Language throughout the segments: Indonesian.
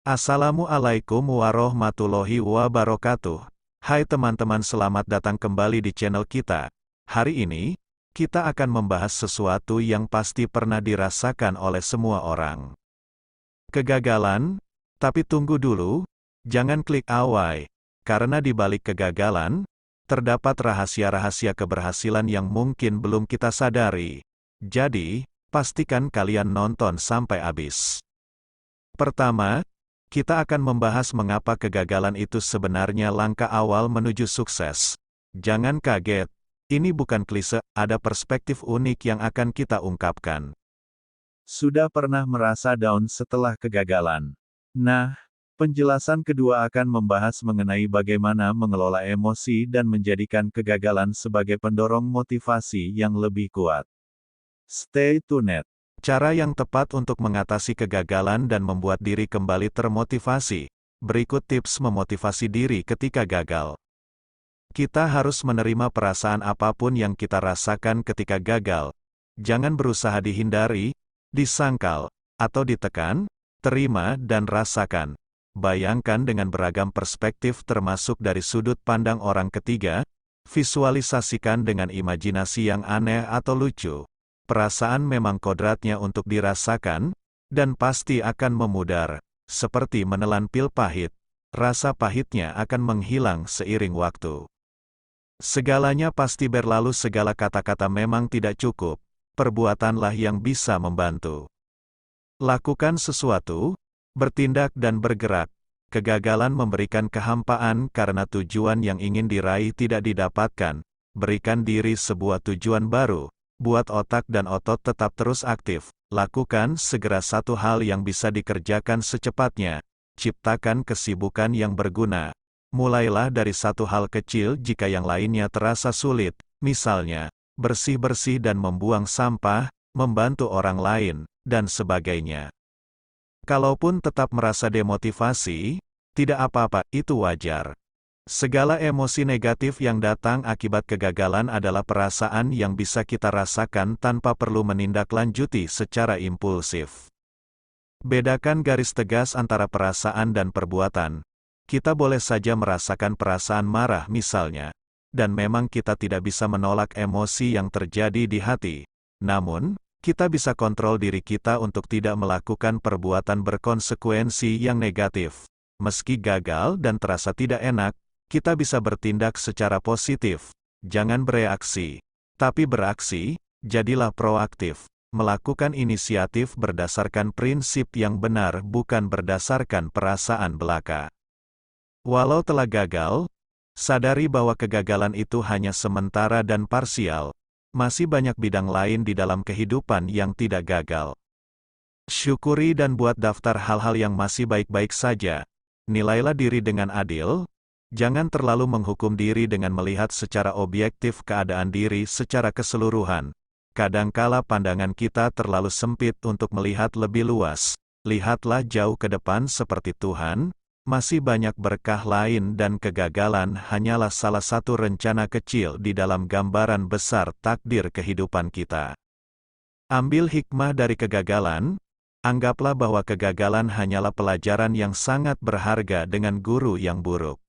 Assalamualaikum warahmatullahi wabarakatuh. Hai teman-teman, selamat datang kembali di channel kita. Hari ini, kita akan membahas sesuatu yang pasti pernah dirasakan oleh semua orang. Kegagalan, tapi tunggu dulu, jangan klik away, karena di balik kegagalan, terdapat rahasia-rahasia keberhasilan yang mungkin belum kita sadari. Jadi, pastikan kalian nonton sampai habis. Pertama, kita akan membahas mengapa kegagalan itu sebenarnya langkah awal menuju sukses. Jangan kaget, ini bukan klise, ada perspektif unik yang akan kita ungkapkan. Sudah pernah merasa down setelah kegagalan? Nah, penjelasan kedua akan membahas mengenai bagaimana mengelola emosi dan menjadikan kegagalan sebagai pendorong motivasi yang lebih kuat. Stay tuned. Cara yang tepat untuk mengatasi kegagalan dan membuat diri kembali termotivasi. Berikut tips memotivasi diri ketika gagal. Kita harus menerima perasaan apapun yang kita rasakan ketika gagal. Jangan berusaha dihindari, disangkal, atau ditekan. Terima dan rasakan. Bayangkan dengan beragam perspektif termasuk dari sudut pandang orang ketiga. Visualisasikan dengan imajinasi yang aneh atau lucu. Perasaan memang kodratnya untuk dirasakan, dan pasti akan memudar. Seperti menelan pil pahit, rasa pahitnya akan menghilang seiring waktu. Segalanya pasti berlalu, segala kata-kata memang tidak cukup, perbuatanlah yang bisa membantu. Lakukan sesuatu, bertindak dan bergerak. Kegagalan memberikan kehampaan karena tujuan yang ingin diraih tidak didapatkan. Berikan diri sebuah tujuan baru. Buat otak dan otot tetap terus aktif. Lakukan segera satu hal yang bisa dikerjakan secepatnya. Ciptakan kesibukan yang berguna. Mulailah dari satu hal kecil jika yang lainnya terasa sulit. Misalnya, bersih-bersih dan membuang sampah, membantu orang lain, dan sebagainya. Kalaupun tetap merasa demotivasi, tidak apa-apa, itu wajar. Segala emosi negatif yang datang akibat kegagalan adalah perasaan yang bisa kita rasakan tanpa perlu menindaklanjuti secara impulsif. Bedakan garis tegas antara perasaan dan perbuatan. Kita boleh saja merasakan perasaan marah misalnya, dan memang kita tidak bisa menolak emosi yang terjadi di hati. Namun, kita bisa kontrol diri kita untuk tidak melakukan perbuatan berkonsekuensi yang negatif. Meski gagal dan terasa tidak enak, kita bisa bertindak secara positif. Jangan bereaksi, tapi beraksi. Jadilah proaktif. Melakukan inisiatif berdasarkan prinsip yang benar, bukan berdasarkan perasaan belaka. Walau telah gagal, sadari bahwa kegagalan itu hanya sementara dan parsial. Masih banyak bidang lain di dalam kehidupan yang tidak gagal. Syukuri dan buat daftar hal-hal yang masih baik-baik saja. Nilailah diri dengan adil. Jangan terlalu menghukum diri dengan melihat secara objektif keadaan diri secara keseluruhan. Kadangkala pandangan kita terlalu sempit untuk melihat lebih luas. Lihatlah jauh ke depan seperti Tuhan, masih banyak berkah lain dan kegagalan hanyalah salah satu rencana kecil di dalam gambaran besar takdir kehidupan kita. Ambil hikmah dari kegagalan. Anggaplah bahwa kegagalan hanyalah pelajaran yang sangat berharga dengan guru yang buruk.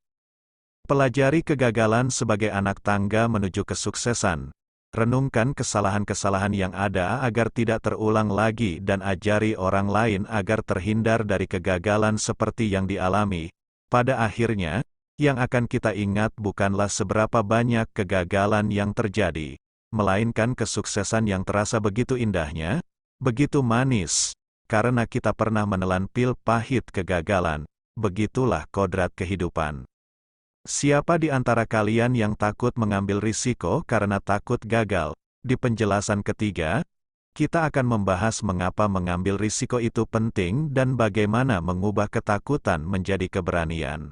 Pelajari kegagalan sebagai anak tangga menuju kesuksesan. Renungkan kesalahan-kesalahan yang ada agar tidak terulang lagi dan ajari orang lain agar terhindar dari kegagalan seperti yang dialami. Pada akhirnya, yang akan kita ingat bukanlah seberapa banyak kegagalan yang terjadi, melainkan kesuksesan yang terasa begitu indahnya, begitu manis, karena kita pernah menelan pil pahit kegagalan. Begitulah kodrat kehidupan. Siapa di antara kalian yang takut mengambil risiko karena takut gagal? Di penjelasan ketiga, kita akan membahas mengapa mengambil risiko itu penting dan bagaimana mengubah ketakutan menjadi keberanian.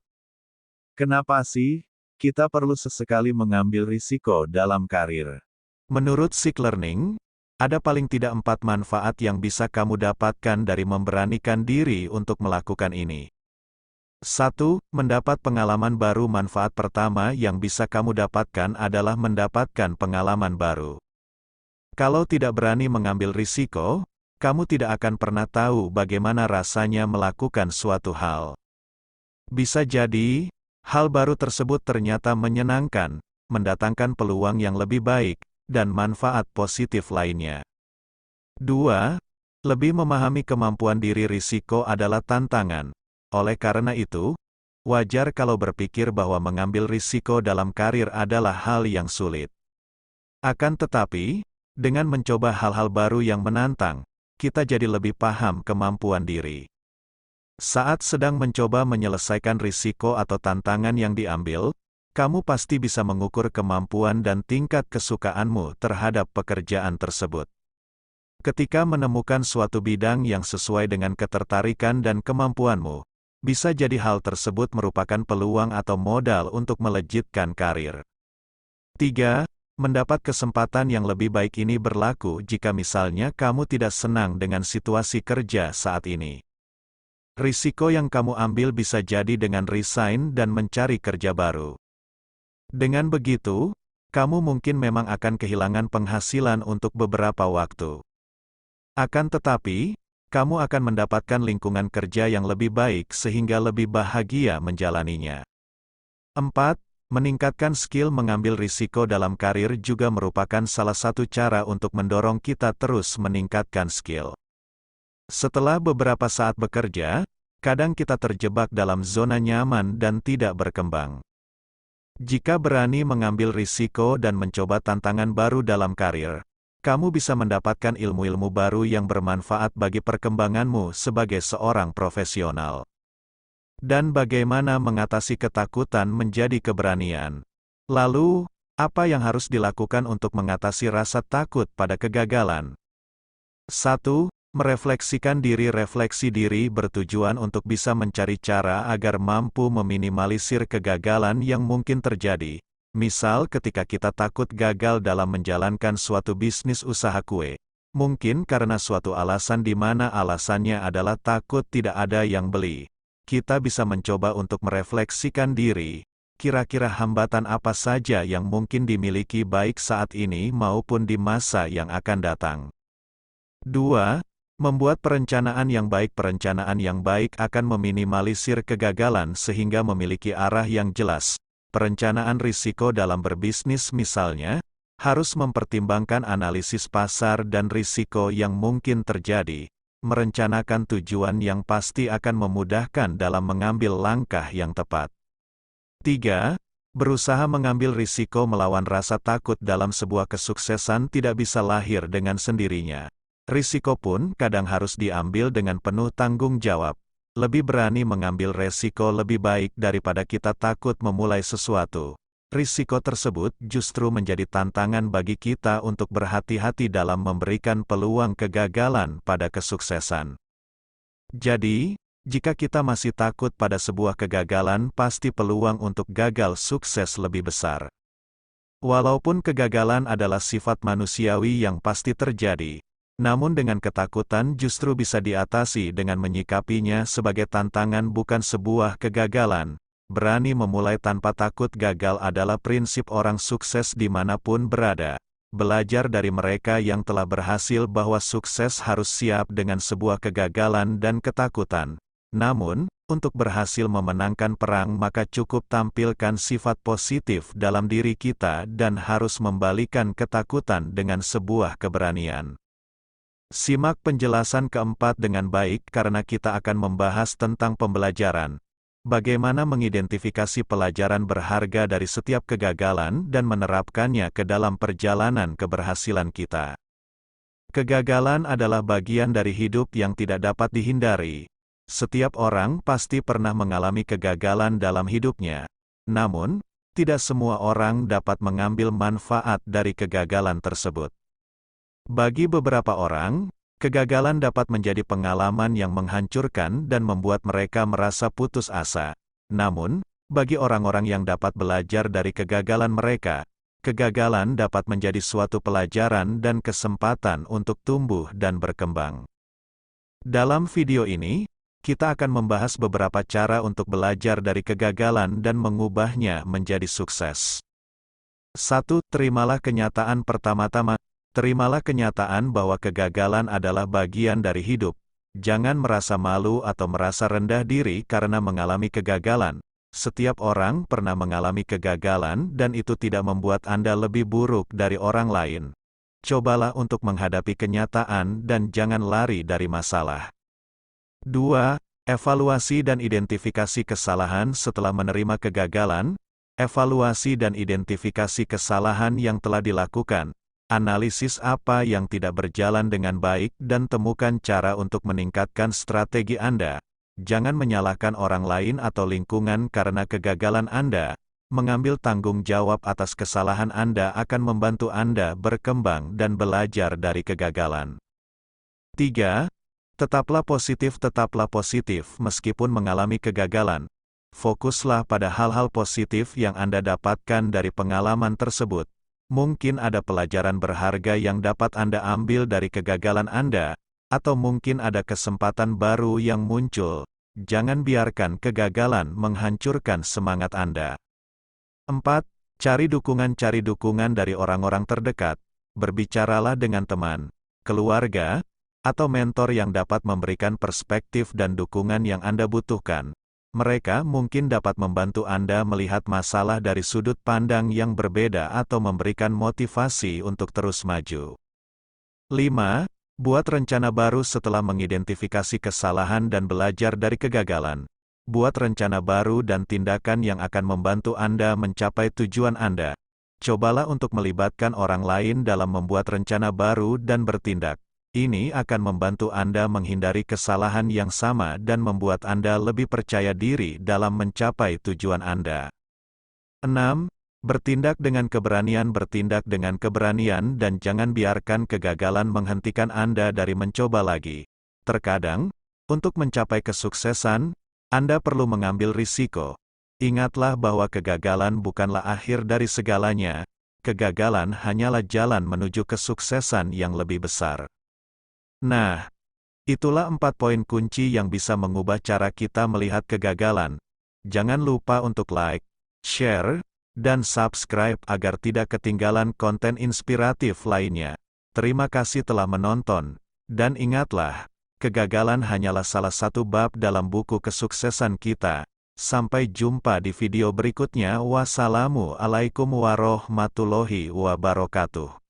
Kenapa sih kita perlu sesekali mengambil risiko dalam karir? Menurut Seek Learning, ada paling tidak 4 manfaat yang bisa kamu dapatkan dari memberanikan diri untuk melakukan ini. 1. Mendapat pengalaman baru. Manfaat pertama yang bisa kamu dapatkan adalah mendapatkan pengalaman baru. Kalau tidak berani mengambil risiko, kamu tidak akan pernah tahu bagaimana rasanya melakukan suatu hal. Bisa jadi, hal baru tersebut ternyata menyenangkan, mendatangkan peluang yang lebih baik, dan manfaat positif lainnya. 2. Lebih memahami kemampuan diri. Risiko adalah tantangan. Oleh karena itu, wajar kalau berpikir bahwa mengambil risiko dalam karir adalah hal yang sulit. Akan tetapi, dengan mencoba hal-hal baru yang menantang, kita jadi lebih paham kemampuan diri. Saat sedang mencoba menyelesaikan risiko atau tantangan yang diambil, kamu pasti bisa mengukur kemampuan dan tingkat kesukaanmu terhadap pekerjaan tersebut. Ketika menemukan suatu bidang yang sesuai dengan ketertarikan dan kemampuanmu, bisa jadi hal tersebut merupakan peluang atau modal untuk melejitkan karir. 3. Mendapat kesempatan yang lebih baik. Ini berlaku jika misalnya kamu tidak senang dengan situasi kerja saat ini. Risiko yang kamu ambil bisa jadi dengan resign dan mencari kerja baru. Dengan begitu, kamu mungkin memang akan kehilangan penghasilan untuk beberapa waktu. Akan tetapi, kamu akan mendapatkan lingkungan kerja yang lebih baik sehingga lebih bahagia menjalaninya. 4. Meningkatkan skill. Mengambil risiko dalam karir juga merupakan salah satu cara untuk mendorong kita terus meningkatkan skill. Setelah beberapa saat bekerja, kadang kita terjebak dalam zona nyaman dan tidak berkembang. Jika berani mengambil risiko dan mencoba tantangan baru dalam karir, kamu bisa mendapatkan ilmu-ilmu baru yang bermanfaat bagi perkembanganmu sebagai seorang profesional. Dan bagaimana mengatasi ketakutan menjadi keberanian. Lalu, apa yang harus dilakukan untuk mengatasi rasa takut pada kegagalan? 1. Merefleksikan diri. Refleksi diri bertujuan untuk bisa mencari cara agar mampu meminimalisir kegagalan yang mungkin terjadi. Misal ketika kita takut gagal dalam menjalankan suatu bisnis usaha kue. Mungkin karena suatu alasan di mana alasannya adalah takut tidak ada yang beli. Kita bisa mencoba untuk merefleksikan diri, kira-kira hambatan apa saja yang mungkin dimiliki baik saat ini maupun di masa yang akan datang. 2. Membuat perencanaan yang baik. Perencanaan yang baik akan meminimalisir kegagalan sehingga memiliki arah yang jelas. Perencanaan risiko dalam berbisnis misalnya, harus mempertimbangkan analisis pasar dan risiko yang mungkin terjadi, merencanakan tujuan yang pasti akan memudahkan dalam mengambil langkah yang tepat. 3. Berusaha mengambil risiko melawan rasa takut. Dalam sebuah kesuksesan tidak bisa lahir dengan sendirinya. Risiko pun kadang harus diambil dengan penuh tanggung jawab. Lebih berani mengambil resiko lebih baik daripada kita takut memulai sesuatu. Risiko tersebut justru menjadi tantangan bagi kita untuk berhati-hati dalam memberikan peluang kegagalan pada kesuksesan. Jadi, jika kita masih takut pada sebuah kegagalan, pasti peluang untuk gagal sukses lebih besar. Walaupun kegagalan adalah sifat manusiawi yang pasti terjadi, namun dengan ketakutan justru bisa diatasi dengan menyikapinya sebagai tantangan bukan sebuah kegagalan. Berani memulai tanpa takut gagal adalah prinsip orang sukses dimanapun berada. Belajar dari mereka yang telah berhasil bahwa sukses harus siap dengan sebuah kegagalan dan ketakutan. Namun, untuk berhasil memenangkan perang maka cukup tampilkan sifat positif dalam diri kita dan harus membalikan ketakutan dengan sebuah keberanian. Simak penjelasan keempat dengan baik karena kita akan membahas tentang pembelajaran. Bagaimana mengidentifikasi pelajaran berharga dari setiap kegagalan dan menerapkannya ke dalam perjalanan keberhasilan kita. Kegagalan adalah bagian dari hidup yang tidak dapat dihindari. Setiap orang pasti pernah mengalami kegagalan dalam hidupnya. Namun, tidak semua orang dapat mengambil manfaat dari kegagalan tersebut. Bagi beberapa orang, kegagalan dapat menjadi pengalaman yang menghancurkan dan membuat mereka merasa putus asa. Namun, bagi orang-orang yang dapat belajar dari kegagalan mereka, kegagalan dapat menjadi suatu pelajaran dan kesempatan untuk tumbuh dan berkembang. Dalam video ini, kita akan membahas beberapa cara untuk belajar dari kegagalan dan mengubahnya menjadi sukses. 1. Terimalah kenyataan. Pertama-tama, Terimalah kenyataan bahwa kegagalan adalah bagian dari hidup. Jangan merasa malu atau merasa rendah diri karena mengalami kegagalan. Setiap orang pernah mengalami kegagalan dan itu tidak membuat Anda lebih buruk dari orang lain. Cobalah untuk menghadapi kenyataan dan jangan lari dari masalah. 2. Evaluasi dan identifikasi kesalahan setelah menerima kegagalan. Evaluasi dan identifikasi kesalahan yang telah dilakukan. Analisis apa yang tidak berjalan dengan baik dan temukan cara untuk meningkatkan strategi Anda. Jangan menyalahkan orang lain atau lingkungan karena kegagalan Anda. Mengambil tanggung jawab atas kesalahan Anda akan membantu Anda berkembang dan belajar dari kegagalan. 3. Tetaplah positif meskipun mengalami kegagalan. Fokuslah pada hal-hal positif yang Anda dapatkan dari pengalaman tersebut. Mungkin ada pelajaran berharga yang dapat Anda ambil dari kegagalan Anda, atau mungkin ada kesempatan baru yang muncul. Jangan biarkan kegagalan menghancurkan semangat Anda. 4. Cari dukungan dari orang-orang terdekat. Berbicaralah dengan teman, keluarga, atau mentor yang dapat memberikan perspektif dan dukungan yang Anda butuhkan. Mereka mungkin dapat membantu Anda melihat masalah dari sudut pandang yang berbeda atau memberikan motivasi untuk terus maju. 5. Buat rencana baru setelah mengidentifikasi kesalahan dan belajar dari kegagalan. Buat rencana baru dan tindakan yang akan membantu Anda mencapai tujuan Anda. Cobalah untuk melibatkan orang lain dalam membuat rencana baru dan bertindak. Ini akan membantu Anda menghindari kesalahan yang sama dan membuat Anda lebih percaya diri dalam mencapai tujuan Anda. 6. Bertindak dengan keberanian dan jangan biarkan kegagalan menghentikan Anda dari mencoba lagi. Terkadang, untuk mencapai kesuksesan, Anda perlu mengambil risiko. Ingatlah bahwa kegagalan bukanlah akhir dari segalanya. Kegagalan hanyalah jalan menuju kesuksesan yang lebih besar. Nah, itulah 4 poin kunci yang bisa mengubah cara kita melihat kegagalan. Jangan lupa untuk like, share, dan subscribe agar tidak ketinggalan konten inspiratif lainnya. Terima kasih telah menonton, dan ingatlah, kegagalan hanyalah salah satu bab dalam buku kesuksesan kita. Sampai jumpa di video berikutnya. Wassalamualaikum warahmatullahi wabarakatuh.